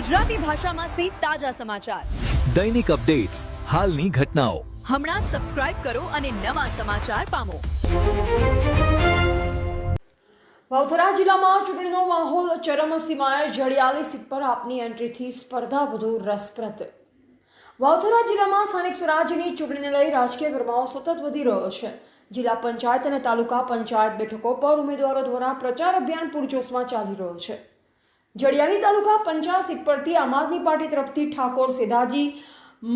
ગુજરાતી ભાષામાં તાજા સમાચાર, દૈનિક અપડેટ્સ, હાલની ઘટનાઓ. હમણાં જ સબસ્ક્રાઇબ કરો અને નવા સમાચાર પામો. વાવથરા જિલ્લામાં ચૂંટણીનો માહોલ ચરમસીમાએ. જડિયાલી સીટ પર આપની એન્ટ્રીથી સ્પર્ધા વધુ રસપ્રદ. વાવથરા જિલ્લામાં સ્થાનિક સ્વરાજ્યની ચૂંટણીને લઈ રાજકીય ગરમાવો સતત વધી રહ્યો છે. જિલ્લા પંચાયત અને તાલુકા પંચાયત બેઠકો પર ઉમેદવારો દ્વારા પ્રચાર અભિયાન પૂરજોશમાં ચાલી રહ્યો છે. જડિયાલી તાલુકા પંચાયત સીટ પરથી આમ આદમી પાર્ટી તરફથી ઠાકોર સેધાજી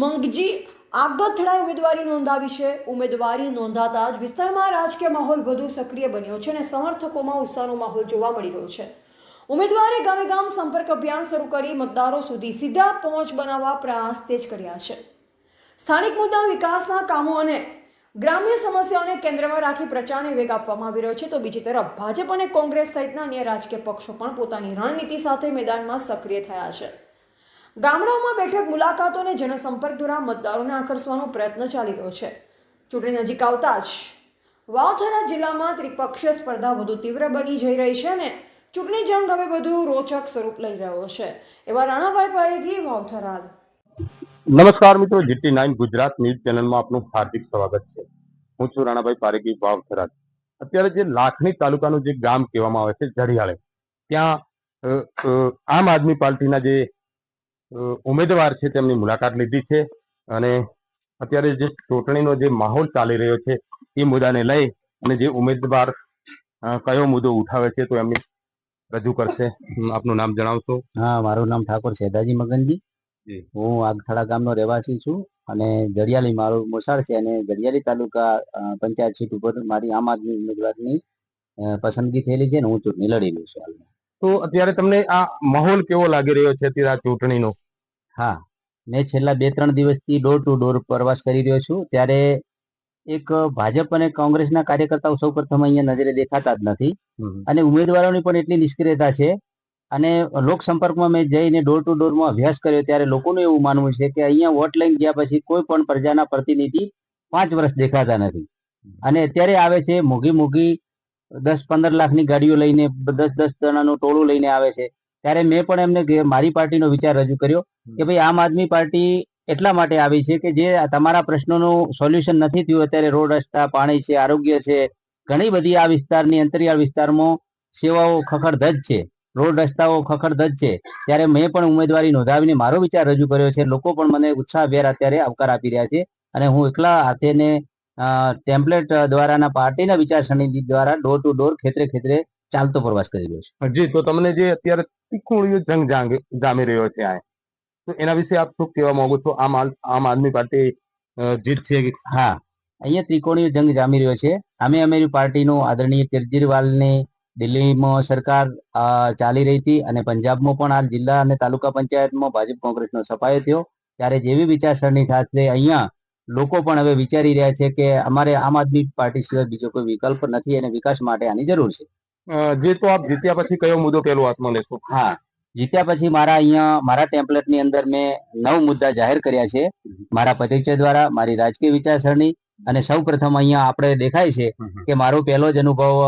મંગજી આગથડાએ ઉમેદવારી નોંધાવી છે. ઉમેદવારી નોંધાતા જ વિસ્તારમાં રાજકીય માહોલ વધુ સક્રિય બન્યો છે અને સમર્થકોમાં ઉત્સાહનો માહોલ જોવા મળી રહ્યો છે. ઉમેદવારે ગામે ગામ સંપર્ક અભિયાન શરૂ કરી મતદારો સુધી સીધા પહોંચ બનાવવા પ્રયાસ તેજ કર્યા છે. સ્થાનિક મુદ્દા, વિકાસના કામો અને ગ્રામ્ય સમસ્યાઓને કેન્દ્રમાં રાખી પ્રચારને વેગ આપવામાં આવી રહ્યો છે. તો બીજી તરફ ભાજપ અને કોંગ્રેસ સહિતના અન્ય રાજકીય પક્ષો પણ પોતાની રણનીતિ સાથે મેદાનમાં સક્રિય થયા છે. ગામડાઓમાં બેઠક મુલાકાતો અને જનસંપર્ક દ્વારા મતદારોને આકર્ષવાનો પ્રયત્ન ચાલી રહ્યો છે. ચૂંટણી નજીક આવતા જ વાવથરા જિલ્લામાં ત્રિપક્ષીય સ્પર્ધા વધુ તીવ્ર બની જઈ રહી છે અને ચૂંટણી જંગ હવે વધુ રોચક સ્વરૂપ લઈ રહ્યો છે. એવા રાણાભાઈ પારેખી, વાવથરા. નમસ્કાર મિત્રો, GT9 ગુજરાત ન્યૂઝ ચેનલમાં આપનું હાર્દિક સ્વાગત છે. હું છું રાણાભાઈ પારેખી, વાવથરા. અત્યારે જે લાખણી તાલુકાનું જે ગામ કહેવામાં આવે છે જડિયાળી, ત્યાં આમ આદમી પાર્ટીના જે ઉમેદવાર છે તેમની મુલાકાત લીધી છે અને અત્યારે જે ચૂંટણીનો જે માહોલ ચાલી રહ્યો છે એ મુદ્દાને લઈ અને જે ઉમેદવાર કયો મુદ્દો ઉઠાવે છે તો એમની રજૂ કરશે. આપનું નામ જણાવશો? હા, મારું નામ ઠાકોર સેધાજી મગનજી. હું આગથડા ગામનો રહેવાસી છું અને જડિયાલી મારું મોસાળ છે અને જડિયાલી તાલુકા પંચાયત સીટ ઉપર મારી આમ આદમી ઉમેદવારની પસંદગી થયેલી છે ને હું ચૂંટણી લડી લઉં છું. તો અત્યારે તમને આ માહોલ કેવો લાગી રહ્યો છે અત્યારે આ ચૂંટણીનો? હા, મેં છેલ્લા 2-3 દિવસથી ડોર ટુ ડોર પ્રવાસ કરી રહ્યો છું. ત્યારે એક ભાજપ અને કોંગ્રેસના કાર્યકર્તાઓ સૌ પ્રથમ અહીંયા નજરે દેખાતા જ નથી અને ઉમેદવારોની પણ એટલી નિષ્ક્રિયતા છે. અને લોક સંપર્કમાં મેં જઈને ડોર ટુ ડોરમાં અભ્યાસ કર્યો ત્યારે લોકોનું એવું માનવું છે કે અહીંયા વોટ લઈને ગયા પછી કોઈ પણ પ્રજાના પ્રતિનિધિ 5 વર્ષ દેખાતા નથી અને અત્યારે આવે છે મોઘી 10-15 લાખની ગાડીઓ લઈને, 10-10 જણાનું ટોળું લઈને આવે છે. ત્યારે મેં પણ એમને મારી પાર્ટીનો વિચાર રજૂ કર્યો કે ભાઈ આમ આદમી પાર્ટી એટલા માટે આવી છે કે જે તમારા પ્રશ્નોનું સોલ્યુશન નથી થયું. અત્યારે રોડ, રસ્તા, પાણી છે, આરોગ્ય છે, ઘણી બધી આ વિસ્તારની અંતરિયાળ વિસ્તારમાં સેવાઓ ખખડધજ છે, રોડ રસ્તાઓ ખખડધજ છે. ત્યારે મેં પણ ઉમેદવારી નોંધાવીને મારો વિચાર રજૂ કર્યો છે. લોકો પણ મને ઉત્સાહભેર અત્યારે આવકાર આપી રહ્યા છે અને હું એકલા હાથેને ટેમ્પલેટ દ્વારાના પાર્ટીના વિચારસરણી દ્વારા ડોર ટુ ડોર ખેતરે ચાલતો પ્રવાસ કરી રહ્યો છું. જી, તો તમને જે અત્યારે તીખું જંગ જામી રહ્યો છે આ, તો એના વિશે આપ શું કહેવા માંગો છો? આમ આદમી પાર્ટી જીતશે? હા, અહીંયા ત્રિકોણીય જંગ જામી રહ્યો છે. અમારી પાર્ટીનું આદરણીય કેજરીવાલની દિલ્હીમાં સરકાર ચાલી રહી હતી અને પંજાબમાં પણ આ જિલ્લા અને તાલુકા પંચાયતમાં ભાજપ કોંગ્રેસનો સફાયો થયો. ત્યારે જેવી વિચારસરણી થશે અહીંયા લોકો પણ હવે વિચારી રહ્યા છે કે અમારે આમ આદમી પાર્ટી સિવાય બીજો કોઈ વિકલ્પ નથી અને વિકાસ માટે આની જરૂર છે. જે તો આપ જીત્યા પછી કયો મુદ્દો પહેલો હાથમાં લેશો? હા, જીત્યા પછી મારા ટેમ્પલેટની અંદર મેં 9 મુદ્દા જાહેર કર્યા છે મારા પરિચય દ્વારા, મારી રાજકીય વિચારસરણી. અને સૌ પ્રથમ અહીંયા આપણે દેખાય છે કે મારો પહેલો જ અનુભવ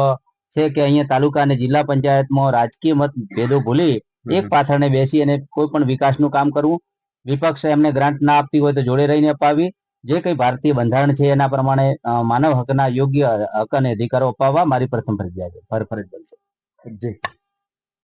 છે કે અહીંયા તાલુકા અને જિલ્લા પંચાયતમાં રાજકીય મત ભેદો ભૂલી એક પાથરણે બેસી અને કોઈ પણ વિકાસનું કામ કરવું. વિપક્ષ એમને ગ્રાન્ટ ના આપતી હોય તો જોડે રહીને અપાવી. જે કંઈ ભારતીય બંધારણ છે એના પ્રમાણે માનવ હકના યોગ્ય હક અને અધિકારો અપાવવા મારી પ્રથમ ફરજ બનશે. જી.